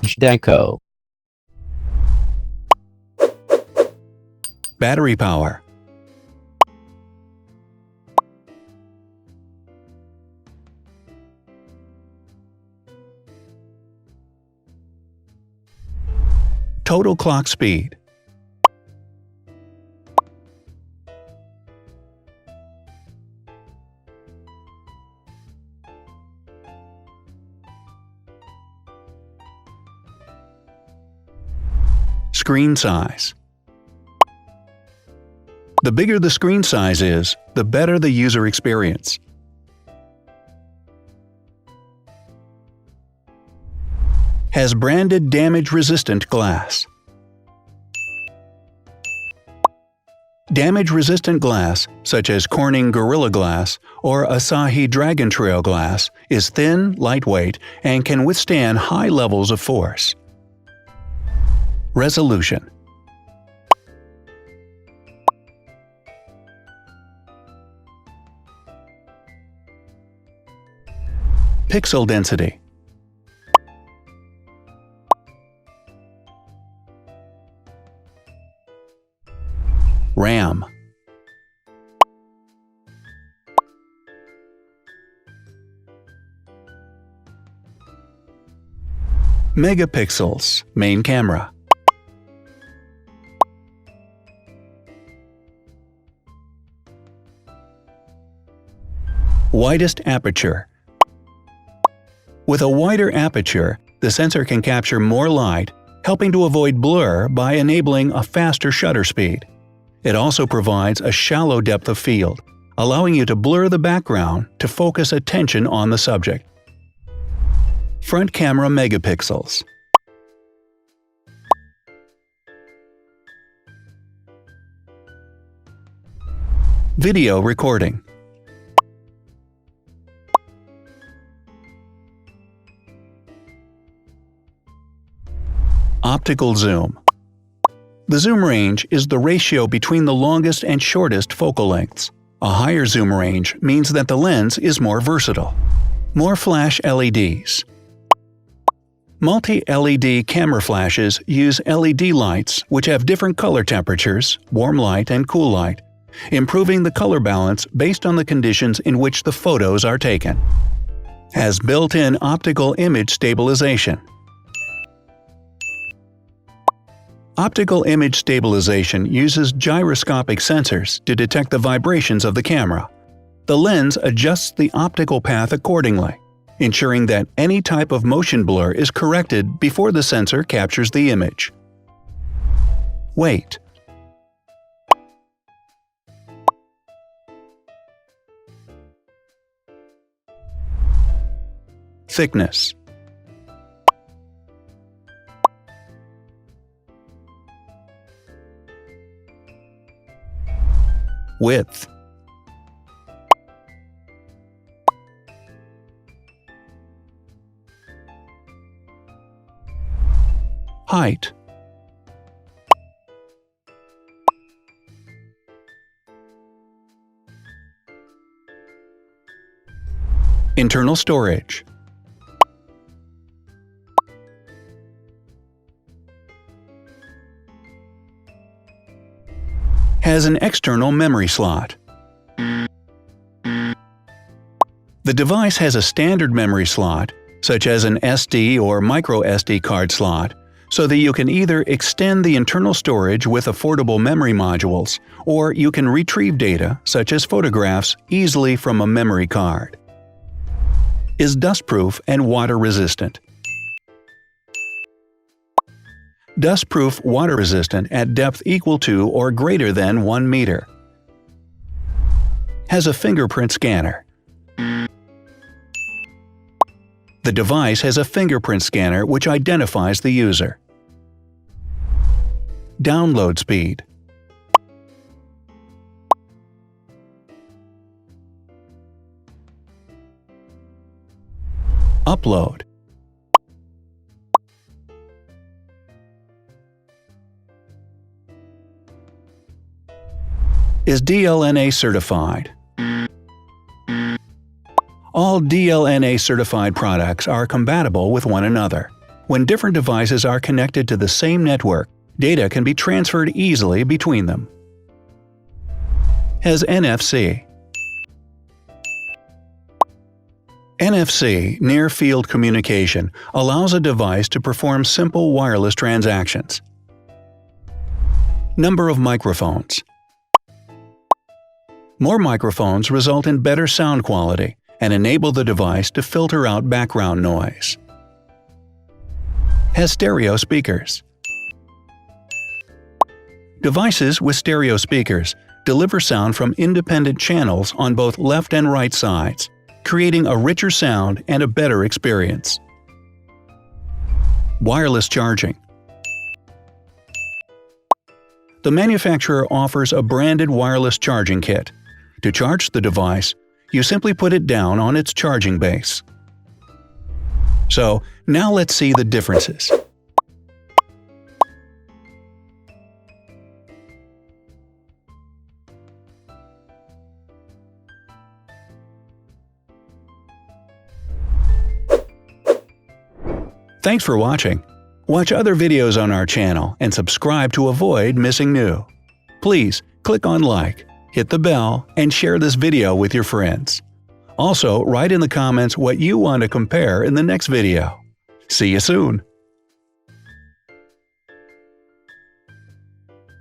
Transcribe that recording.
Deco. Battery power. Total clock speed. Screen size. The bigger the screen size is, the better the user experience. Has branded damage-resistant glass. Damage-resistant glass, such as Corning Gorilla Glass or Asahi Dragon Trail glass, is thin, lightweight, and can withstand high levels of force. Resolution. Pixel density. RAM. Megapixels, main camera. Widest aperture. With a wider aperture, the sensor can capture more light, helping to avoid blur by enabling a faster shutter speed. It also provides a shallow depth of field, allowing you to blur the background to focus attention on the subject. Front camera megapixels. Video recording. Optical zoom. The zoom range is the ratio between the longest and shortest focal lengths. A higher zoom range means that the lens is more versatile. More flash LEDs. Multi-LED camera flashes use LED lights which have different color temperatures, warm light and cool light, improving the color balance based on the conditions in which the photos are taken. Has built-in optical image stabilization. Optical image stabilization uses gyroscopic sensors to detect the vibrations of the camera. The lens adjusts the optical path accordingly, ensuring that any type of motion blur is corrected before the sensor captures the image. Weight. Thickness. Width. Height. Internal storage. Has an external memory slot. The device has a standard memory slot, such as an SD or micro SD card slot, so that you can either extend the internal storage with affordable memory modules, or you can retrieve data, such as photographs, easily from a memory card. Is dustproof and water-resistant. Dustproof water-resistant at depth equal to or greater than 1 meter. Has a fingerprint scanner. The device has a fingerprint scanner which identifies the user. Download speed. Upload. Is DLNA certified. All DLNA certified products are compatible with one another. When different devices are connected to the same network, data can be transferred easily between them. Has NFC. NFC, Near Field Communication, allows a device to perform simple wireless transactions. Number of microphones. More microphones result in better sound quality and enable the device to filter out background noise. Has stereo speakers. Devices with stereo speakers deliver sound from independent channels on both left and right sides, creating a richer sound and a better experience. Wireless charging. The manufacturer offers a branded wireless charging kit. To charge the device, you simply put it down on its charging base. So, now let's see the differences. Thanks for watching. Watch other videos on our channel and subscribe to avoid missing new. Please click on like, hit the bell, and share this video with your friends. Also, write in the comments what you want to compare in the next video. See you soon!